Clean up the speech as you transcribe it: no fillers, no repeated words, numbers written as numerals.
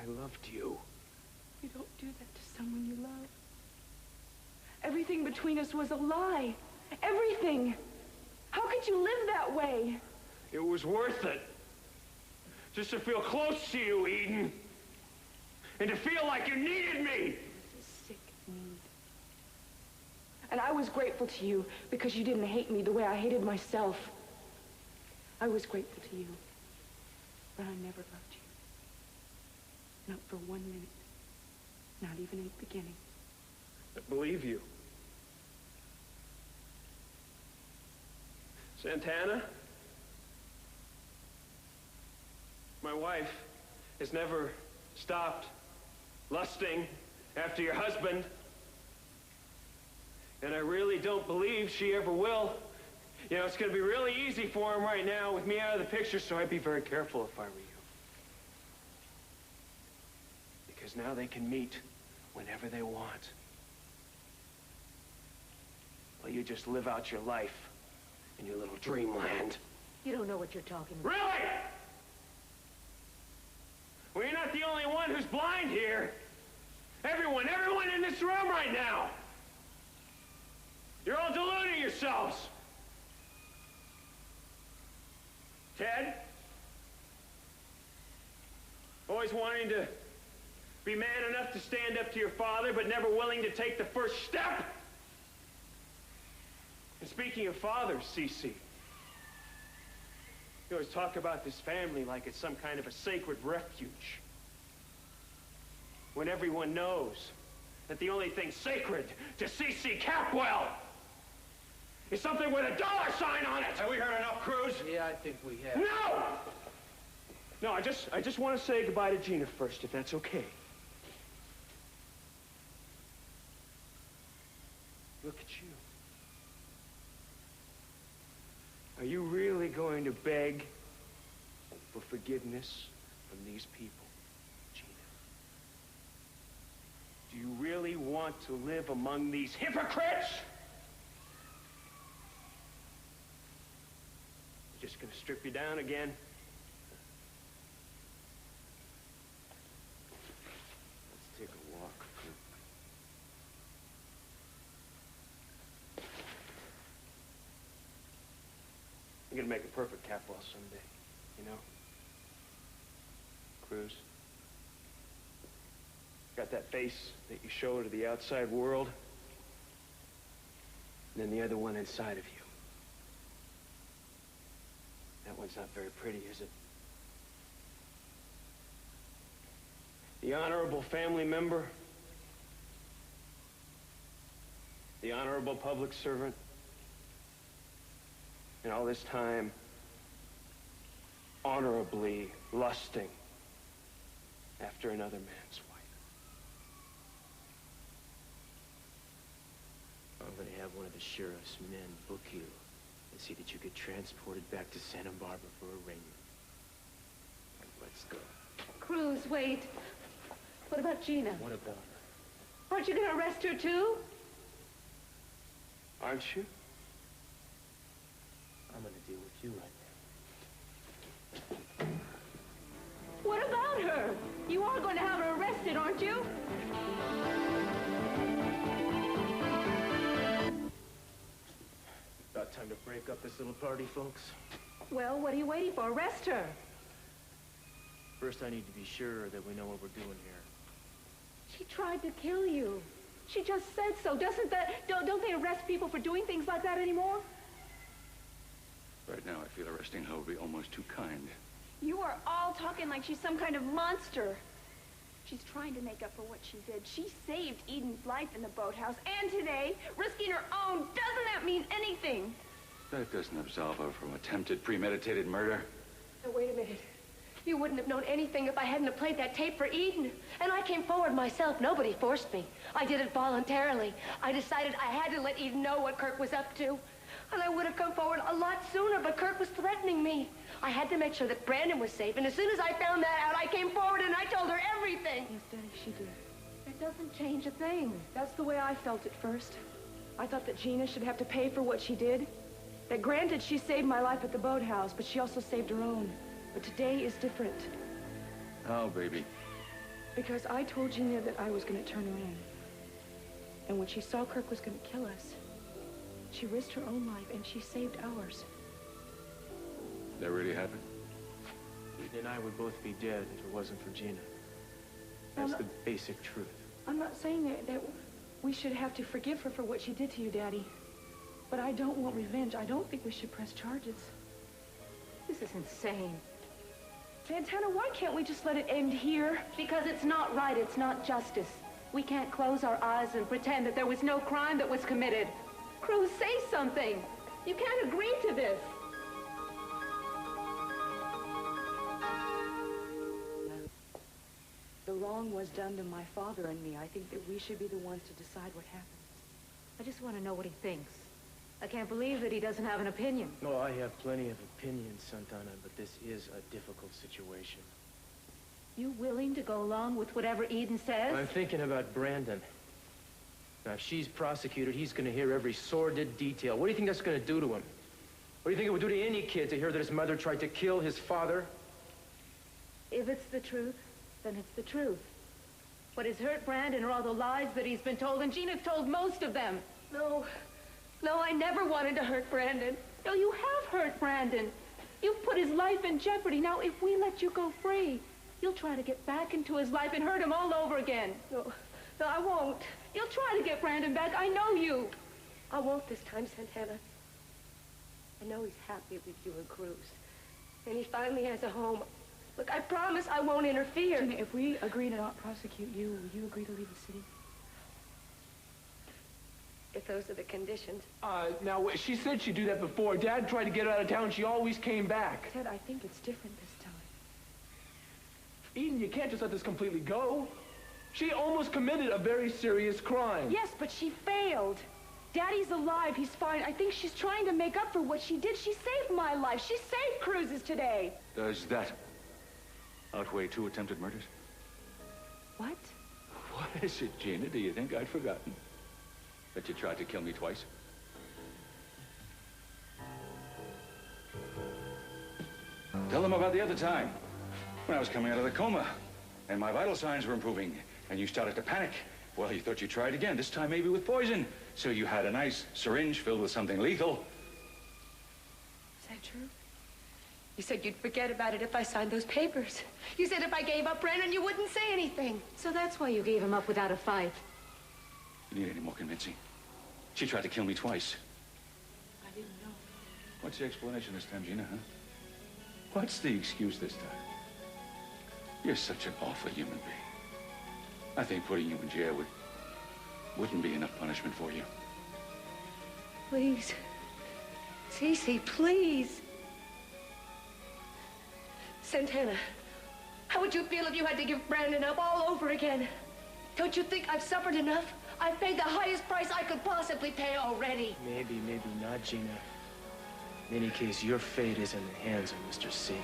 loved you. You don't do that to someone you love. Everything between us was a lie. Everything. How could you live that way? It was worth it. Just to feel close to you, Eden. And to feel like you needed me. It's a sick need. And I was grateful to you because you didn't hate me the way I hated myself. I was grateful to you. But I never loved you. Not for 1 minute. Not even in the beginning. I believe you. Santana? My wife has never stopped lusting after your husband. And I really don't believe she ever will. You know, it's going to be really easy for him right now with me out of the picture, so I'd be very careful if I were you. Because now they can meet whenever they want. Well, you just live out your life in your little dreamland. You don't know what you're talking about. Really? Well, you're not the only one who's blind here. Everyone in this room right now. You're all deluding yourselves. Ted? Always wanting to be man enough to stand up to your father, but never willing to take the first step? And speaking of fathers, Cece, you always talk about this family like it's some kind of a sacred refuge. When everyone knows that the only thing sacred to Cece Capwell is something with a $sign on it. Have we heard enough, Cruz? Yeah, I think we have. No! No, I just want to say goodbye to Gina first, if that's okay. Look at you. Are you really going to beg for forgiveness from these people, Gina? Do you really want to live among these hypocrites? Just gonna strip you down again? Let's take a walk. You're gonna make a perfect Capwell someday, you know? Cruz. Got that face that you show to the outside world, and then the other one inside of you. That one's not very pretty, is it? The honorable family member, the honorable public servant, and all this time, honorably lusting after another man's wife. I'm gonna have one of the sheriff's men book you and see that you get transported back to Santa Barbara for arraignment. Let's go. Cruz, wait. What about Gina? What about her? Aren't you going to arrest her, too? Aren't you? I'm gonna deal with you right now. What about her? You are going to have her arrested, aren't you? About time to break up this little party, folks. Well, what are you waiting for? Arrest her. First, I need to be sure that we know what we're doing here. She tried to kill you. She just said so. Don't they arrest people for doing things like that anymore? Right now, I feel arresting her would be almost too kind. You are all talking like she's some kind of monster. She's trying to make up for what she did. She saved Eden's life in the boathouse, and today, risking her own. Doesn't that mean anything? That doesn't absolve her from attempted premeditated murder. Now, wait a minute. You wouldn't have known anything if I hadn't have played that tape for Eden. And I came forward myself. Nobody forced me. I did it voluntarily. I decided I had to let Eden know what Kirk was up to. And I would have come forward a lot sooner, but Kirk was threatening me. I had to make sure that Brandon was safe, and as soon as I found that out, I came forward and I told her everything. Yes, Daddy, she did. It doesn't change a thing. That's the way I felt at first. I thought that Gina should have to pay for what she did. That granted, she saved my life at the boathouse, but she also saved her own. But today is different. Oh, baby. Because I told Gina that I was going to turn her in. And when she saw Kirk was going to kill us, she risked her own life and she saved ours. That really happened? Eden and I would both be dead if it wasn't for Gina. That's the basic truth. I'm not saying that we should have to forgive her for what she did to you, Daddy. But I don't want revenge. I don't think we should press charges. This is insane. Santana, why can't we just let it end here? Because it's not right, it's not justice. We can't close our eyes and pretend that there was no crime that was committed. Cruz, say something. You can't agree to this. The wrong was done to my father and me. I think that we should be the ones to decide what happened. I just want to know what he thinks. I can't believe that he doesn't have an opinion. No, I have plenty of opinions, Santana, but this is a difficult situation. You willing to go along with whatever Eden says? I'm thinking about Brandon. Now, if she's prosecuted, he's going to hear every sordid detail. What do you think that's going to do to him? What do you think it would do to any kid to hear that his mother tried to kill his father? If it's the truth, then it's the truth. What has hurt Brandon are all the lies that he's been told, and Gina told most of them. No, I never wanted to hurt Brandon. No, you have hurt Brandon. You've put his life in jeopardy. Now, if we let you go free, you'll try to get back into his life and hurt him all over again. No, I won't. You'll try to get Brandon back. I know you. I won't this time, Santana. I know he's happy with you and Cruz. And he finally has a home. Look, I promise I won't interfere. Gina, if we agree to not prosecute you, will you agree to leave the city? If those are the conditions. Now, she said she'd do that before. Dad tried to get her out of town. She always came back. Ted, I think it's different this time. Eden, you can't just let this completely go. She almost committed a very serious crime. Yes, but she failed. Daddy's alive. He's fine. I think she's trying to make up for what she did. She saved my life. She saved Cruz's today. Does that outweigh 2 attempted murders? What? What is it, Gina? Do you think I'd forgotten that you tried to kill me twice? Tell them about the other time, when I was coming out of the coma, and my vital signs were improving, and you started to panic. Well, you thought you'd try it again, this time maybe with poison. So you had a nice syringe filled with something lethal. Is that true? You said you'd forget about it if I signed those papers. You said if I gave up Brandon, you wouldn't say anything. So that's why you gave him up without a fight. You need any more convincing? She tried to kill me twice. I didn't know. What's the explanation this time, Gina, huh? What's the excuse this time? You're such an awful human being. I think putting you in jail wouldn't be enough punishment for you. Please. Cece, please. Santana, how would you feel if you had to give Brandon up all over again? Don't you think I've suffered enough? I've paid the highest price I could possibly pay already. Maybe, maybe not, Gina. In any case, your fate is in the hands of Mr. C.